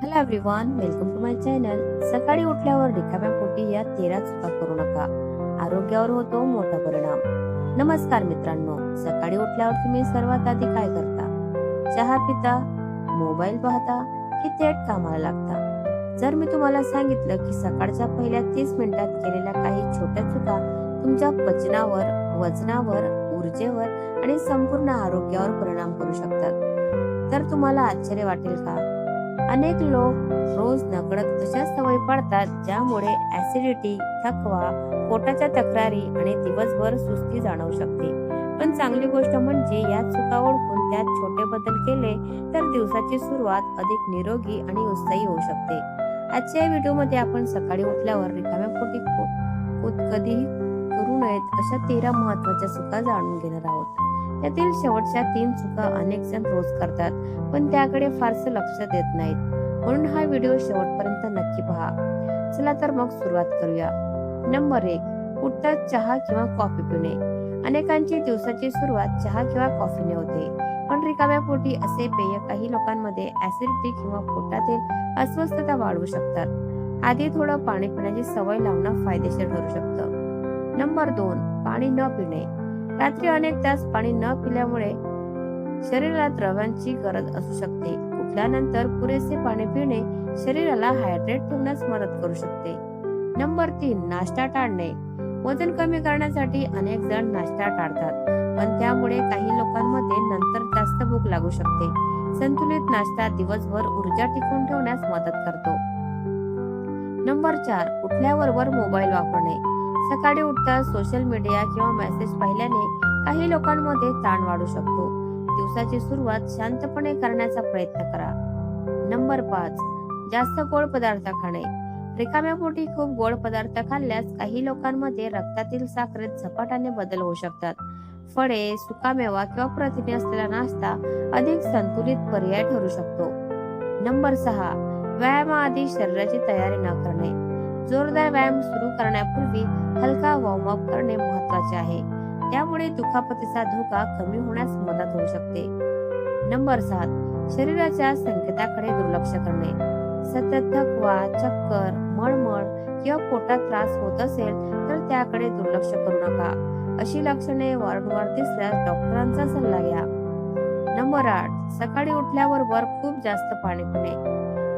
Hello everyone, welcome to my channel. सकाळी उठल्यावर रिकाम्या पोटी या 13 चुका करू नका. आरोग्यावर होतो मोठा परिणाम. नमस्कार मित्रांनो, सकाळी उठल्यावर तुम्ही सर्वात आधी काय करता? चहा पिता, मोबाईल पाहता की थेट कामाला लागता? जर मी तुम्हाला सांगितलं की सकाळच्या पहिल्या 30 मिनिटात केलेल्या काही छोट्या चुका तुमच्या पचनावर, वजनावर, ऊर्जेवर आणि संपूर्ण आरोग्यावर परिणाम करू शकतात, तर तुम्हाला आश्चर्य वाटेल का? अनेक लोक रोज नकळत अशा सवयी पाडतात ज्यामुळे ऍसिडिटी, थकवा, पोटाच्या तक्रारी आणि दिवसभर सुस्ती जाणवू शकते. पण चांगली गोष्ट म्हणजे या चुका ओळखून त्यात छोटे बदल केले तर दिवसाची सुरुवात अधिक निरोगी आणि उत्साही होऊ शकते. आजच्या व्हिडिओमध्ये आपण सकाळी उठल्यावर रिकाम्या पोटी कधीही करू नयेत अशा 13 महत्वाच्या चुका जाणून घेणार आहोत. त्यातील शेवटच्या 3 चुका अनेक जण रोज करतात, पण त्याकडे फारसं लक्ष देत नाहीत. म्हणून हा व्हिडिओ शेवटपर्यंत नक्की पहा. चला तर मग सुरुवात करूया. नंबर 1, उठताच चहा किंवा कॉफी पिणे. अनेकांची दिवसाची सुरुवात चहा किंवा कॉफीने होते, पण रिकाम्या पोटी असे पेय काही लोकांमध्ये ऍसिडिटी किंवा पोटातील अस्वस्थता वाढवू शकतात. आधी थोडं पाणी पिण्याची सवय लावणं फायदेशीर ठरू शकतं. नंबर 2, पाणी न पिणे. रात्री अनेक तास पाणी न पिल्यामुळे शरीराला द्रव्यांची गरज असू शकते. उठल्यानंतर पुरेसे पाणी पिणे शरीराला हायड्रेट ठेवण्यास मदत करू शकते. नंबर 3, नाश्ता टाळणे. वजन कमी करण्यासाठी अनेक जण नाश्ता टाळतात, पण त्यामुळे काही लोकांमध्ये नंतर जास्त भूक लागू शकते. संतुलित नाश्ता दिवसभर ऊर्जा टिकवून ठेवण्यास मदत करतो. नंबर 4, उठल्याबरोबर मोबाईल वापरणे. सकाळी उठता सोशल मीडिया किंवा मेसेज पाहिल्याने काही लोकांमध्ये ताण वाढू शकतो. दिवसाची सुरुवात शांतपणे करण्याचा प्रयत्न करा. नंबर 5, जास्त गोड पदार्थ खाणे. रिकाम्या पोटी खूप गोड पदार्थ खाल्ल्यास काही लोकांमध्ये रक्तातील साखरेत झपाट्याने बदल होऊ शकतात. फळे, सुकामेवा किंवा प्रथिने असलेला नाश्ता अधिक संतुलित पर्याय ठरू शकतो. नंबर 6, व्यायामाआधी शरीराची तयारी न करणे. जोरदार व्यायाम सुरू करण्यापूर्वी हलका वॉर्मअप करणे महत्वाचे आहे. त्यामुळे दुखापतीचा धोका कमी होण्यास मदत होऊ शकते. नंबर 7, शरीराच्या संकेताकडे दुर्लक्ष करणे. सतत थकवा, चक्कर, मळमळ किंवा पोटात त्रास होत असेल तर त्याकडे दुर्लक्ष करू नका. अशी लक्षणे वारंवार दिसल्यास डॉक्टरांचा सल्ला घ्या. नंबर 8, सकाळी उठल्याबरोबर खूप जास्त पाणी पिणे.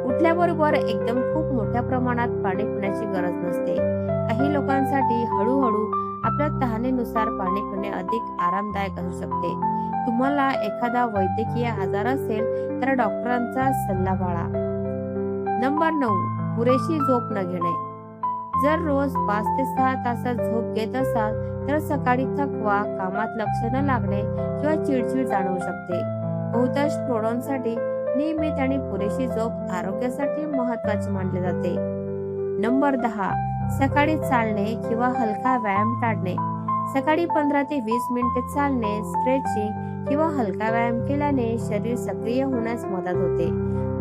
उठल्याबरोबर एकदम खूप मोठ्या प्रमाणात पाणी पिण्याची गरज नसते. काही लोकांसाठी हळूहळू आपल्या तहानेनुसार पाणी पिणे अधिक आरामदायक असू शकते. तुम्हाला एखादा वैद्यकीय आजार असेल तर डॉक्टरांचा सल्ला पाळा. नंबर 9, पुरेशी झोप न घेणे. जर रोज 5 ते 6 तासात झोप घेत असाल तर सकाळी थकवा, कामात लक्ष न लागणे किंवा चिडचिड जाणवू शकते. बहुतांश प्रौढांसाठी नियमित आणि पुरेशी झोप आरोग्यासाठी महत्वाची मानले जाते. नंबर 10, सकाळी चालणे किंवा हलका व्यायाम टाळणे. सकाळी 15 ते 20 मिनिटे चालणे, स्ट्रेचिंग किंवा हलका व्यायाम केल्याने शरीर सक्रिय होण्यास मदत होते.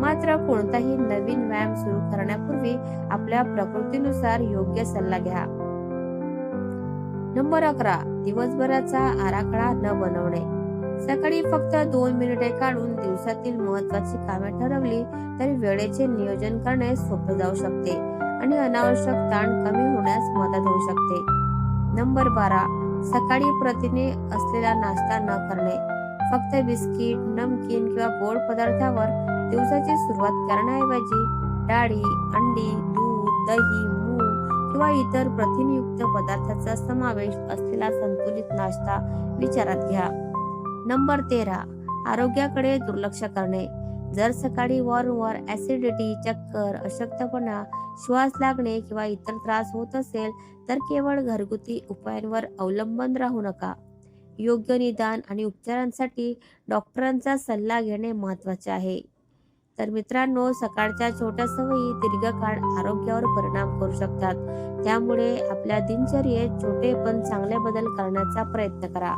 मात्र कोणताही नवीन व्यायाम सुरू करण्यापूर्वी आपल्या प्रकृतीनुसार योग्य सल्ला घ्या. नंबर 11, दिवसभराचा आराखडा न बनवणे. सकाळी फक्त 2 मिनिटे काढून दिवसातील महत्वाची कामे ठरवली तरी वेळेचे नियोजन करणे सोपे जाऊ शकते आणि अनावश्यक ताण कमी होण्यास मदत होऊ शकते. नंबर 12, सकाळी प्रथिने असलेला नाश्ता न करणे. फक्त बिस्किट, नमकीन किंवा गोड पदार्थावर दिवसाची सुरुवात करण्याऐवजी डाळी, अंडी, दूध, दही, मूग किंवा इतर प्रथिनयुक्त पदार्थांचा समावेश असलेला संतुलित नाश्ता विचारात घ्या. नंबर 13, आरोग्याकडे दुर्लक्ष करणे. जर सकाळी वारंवार ऍसिडिटी, चक्कर, अशक्तपणा, श्वास लागणे किंवा इतर त्रास होत असेल तर केवळ घरगुती उपायांवर अवलंबून राहू नका. योग्य निदान आणि उपचारांसाठी डॉक्टरांचा सल्ला घेणे महत्वाचे आहे. तर मित्रांनो, सकाळच्या छोट्या सवयी दीर्घकाळ आरोग्यावर परिणाम करू शकतात. त्यामुळे आपल्या दिनचर्येत छोटे पण चांगले बदल करण्याचा प्रयत्न करा.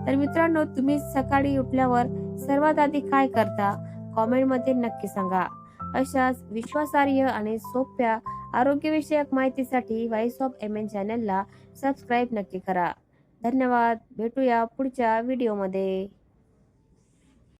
तर मित्रांनो, तुम्ही सकाळी उठल्यावर सर्वात आधी काय करता? कॉमेंटमध्ये नक्की सांगा. अशाच विश्वासार्ह आणि सोप्या आरोग्यविषयक माहितीसाठी व्हॉइस ऑफ एमएन चॅनलला सबस्क्राईब नक्की करा. धन्यवाद. भेटूया पुढच्या व्हिडिओमध्ये.